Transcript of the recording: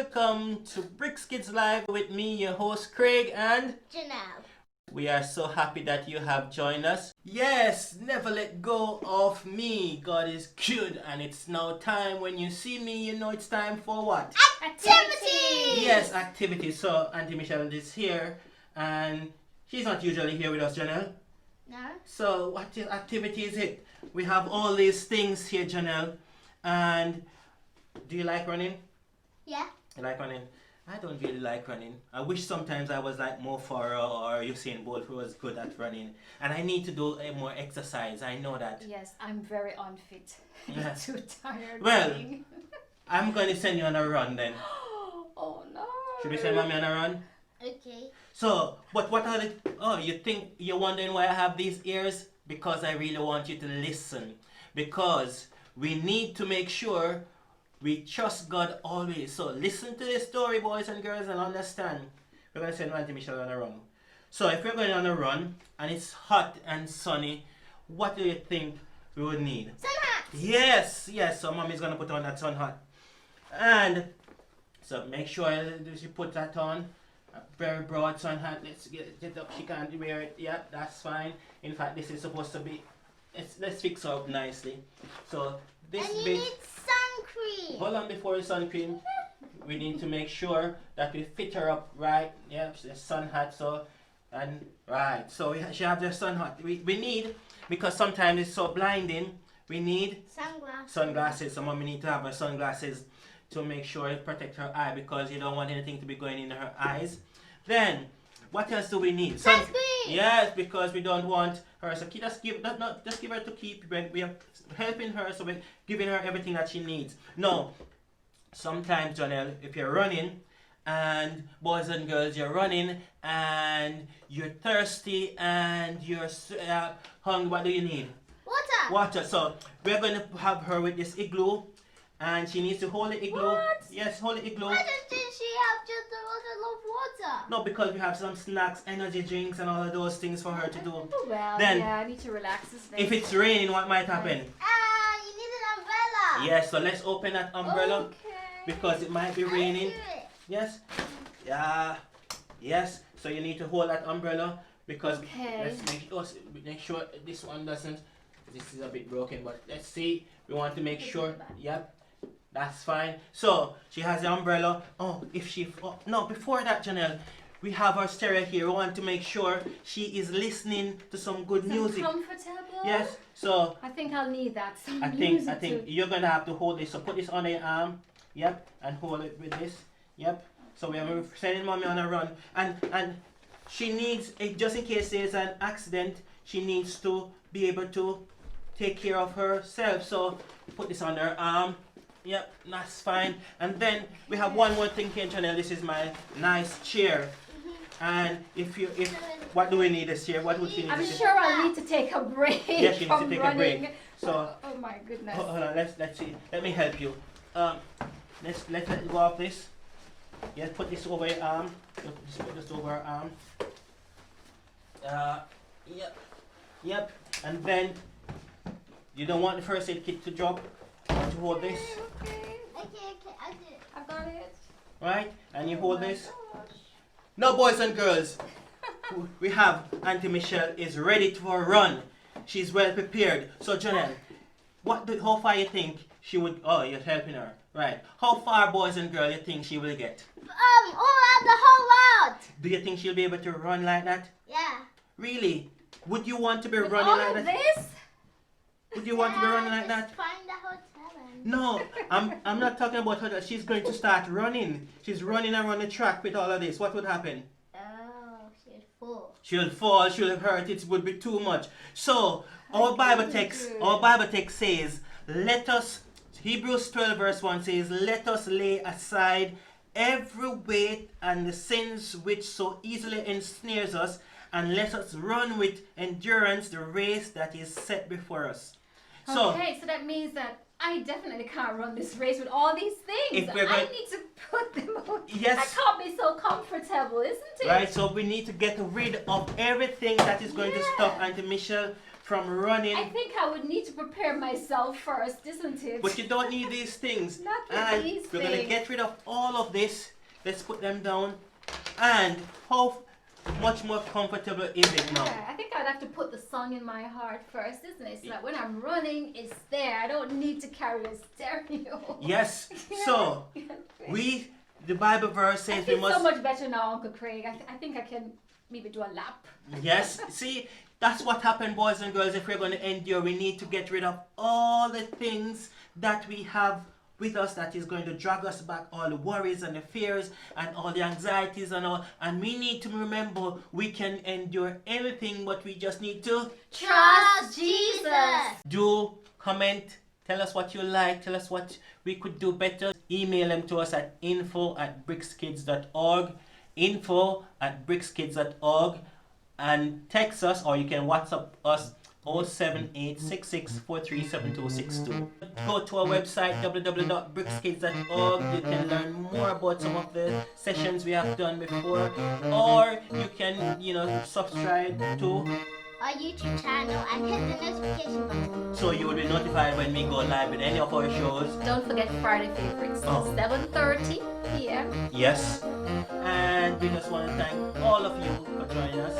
welcome to Bricks Kids Live with me, your host Craig and Janelle. We are so happy that you have joined us. Yes, never let go of me. God is good, and it's now time when you see me, you know it's time for what? Activity! Yes, activity. So Auntie Michelle is here, and she's not usually here with us, Janelle. No? So what activity is it? We have all these things here, Janelle. And do you like running? Yeah. You like running? I don't really like running. I wish sometimes I was like Mo Farah or Usain Bolt, who was good at running. And I need to do more exercise. I know that. Yes, I'm very unfit. Yeah. Too tired. Well, running. I'm going to send you on a run then. Oh no. Should we send mommy on a run? Okay. So, but what are the... Oh, you think you're wondering why I have these ears? Because I really want you to listen. Because we need to make sure we trust God always. So listen to this story, boys and girls, and understand. We're going to send Auntie Michelle on a run. So if we're going on a run and it's hot and sunny, what do you think we would need? Sun hat! Yes, yes. So mommy's going to put on that sun hat. And so make sure she put that on. A very broad sun hat. Let's get it up. She can't wear it. Yeah, that's fine. In fact, this is supposed to be... Let's fix her up nicely. So this And you bit... need sun cream. Hold on before the sun cream. We need to make sure that we fit her up right. Yeah, the sun hat. So, and right. So she have the sun hat. We need, because sometimes it's so blinding, we need Sunglasses. sunglasses. So mommy need to have her sunglasses to make sure it protect her eye, because you don't want anything to be going in her eyes. Then, what else do we need? Sunscreen. Yes, because we don't want her. So just give her to keep. We are helping her, so we're giving her everything that she needs. No, sometimes, Janelle, if you're running, and boys and girls, you're running, and you're thirsty, and you're hungry, what do you need? Water. Water. So we're going to have her with this igloo, and she needs to hold the igloo. What? Yes, hold the igloo. Why doesn't she have just a bottle of water? No, because we have some snacks, energy drinks, and all of those things for her to do. Oh, well, Then- yeah, I need to relax this day. If it's raining, what might happen? You need an umbrella. Yes, so let's open that umbrella, Okay. because it might be I raining. do it. Yes. Yeah. Yes. So you need to hold that umbrella, because Okay. let's make sure this one doesn't. This is a bit broken, but let's see. We want to make sure. Yep. That's fine. So she has the umbrella. Oh, if she... Oh, no, before that, Janelle, we have our stereo here. We want to make sure she is listening to some good Some music. comfortable. Yes. So I think I'll need that. Some I music think too. you're gonna have to hold this. So put this on your arm. Yep. And hold it with this. Yep. So we are sending mommy on a run. And she needs, just in case there's an accident, she needs to be able to take care of herself. So put this on her arm. Yep, that's fine. And then we have one more thing here, Janelle. This is my nice chair. And if what do we need this chair? What would you need? I'm this sure I'll need to take a break Yes, you need to from take a running. break. So Oh my goodness. hold on, let's see. Let me help you. Let's let it go off this. Yes, put this over your arm. Just put this over her arm. Yep. And then you don't want the first aid kit to drop. You want to hold this, Okay. Okay, I did it. I've got it. right? And you hold Oh my this. gosh. Now, boys and girls, we have Auntie Michelle is ready for a run. She's well prepared. So, Janelle, how far you think she would? Oh, you're helping her, right? How far, boys and girls, you think she will get? All around the whole world. Do you think she'll be able to run like that? Yeah. Really? Would you want to be With running all like of that? this? Would you want to be running like Just that? find the hotel and... No, I'm not talking about her. That she's going to start running. She's running around the track with all of this. What would happen? Oh, she's full. She'll fall, she'll hurt, it would be too much. So our Bible text says, let us, Hebrews 12 verse 1 says, let us lay aside every weight and the sins which so easily ensnares us, and let us run with endurance the race that is set before us. So Okay, so that means that I definitely can't run this race with all these things. If we're I going- need to put them on. Yes. I can't be so comfortable, isn't it? right, so we need to get rid of everything that is going to stop Yeah. Auntie Michelle from running. I think I would need to prepare myself first, isn't it? But you don't need these things. Not with And these we're going to things. get rid of all of this. Let's put them down. And how much more comfortable is it now? Yeah, I think I'd have to put the song in my heart first, isn't it? So that when I'm running, it's there. I don't need to carry a stereo. Yes. So, the Bible verse I says we feel so must. much better now, Uncle Craig. I think I can maybe do a lap. Yes. See, that's what happened, boys and girls. If we're going to endure, we need to get rid of all the things that we have with us that is going to drag us back, all the worries and the fears and all the anxieties and all. And we need to remember we can endure anything, but we just need to Trust Jesus. do, comment, tell us what you like, tell us what we could do better. Email them to us at info@brickskids.org, info@brickskids.org, and text us, or you can WhatsApp us 07866437262. Go to our website www.brickskids.org. You can learn more about some of the sessions we have done before, or you can, subscribe to, Our YouTube channel and hit the notification button. so you will be notified when we go live with any of our shows. Don't forget Friday favorites, Oh. 7:30 p.m. Yes. And we just want to thank all of you for joining us.